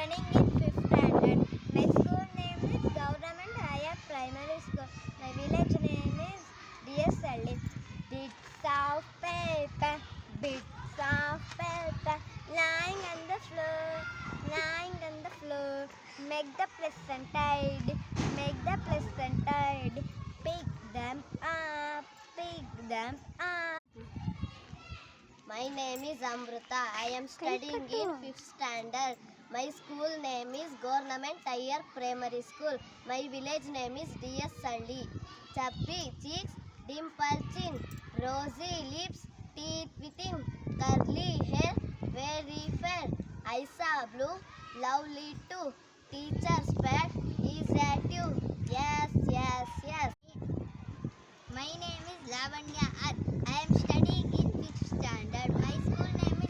studying in 5th standard. My school name is Government Higher Primary School. My village name is DSLE. Bits of paper, lying on the floor, Make the pleasant tide, pick them up, My name is Amruta. I am studying in 5th standard. My school name is Government Higher Primary School. My village name is DS Saldi. Chubby cheeks, dimple chin, rosy lips, teeth within, curly hair, very fair. Eyes are blue, lovely too. Teacher's pet is at you. Yes. My name is Lavanya R. I am studying in 5th standard. My school name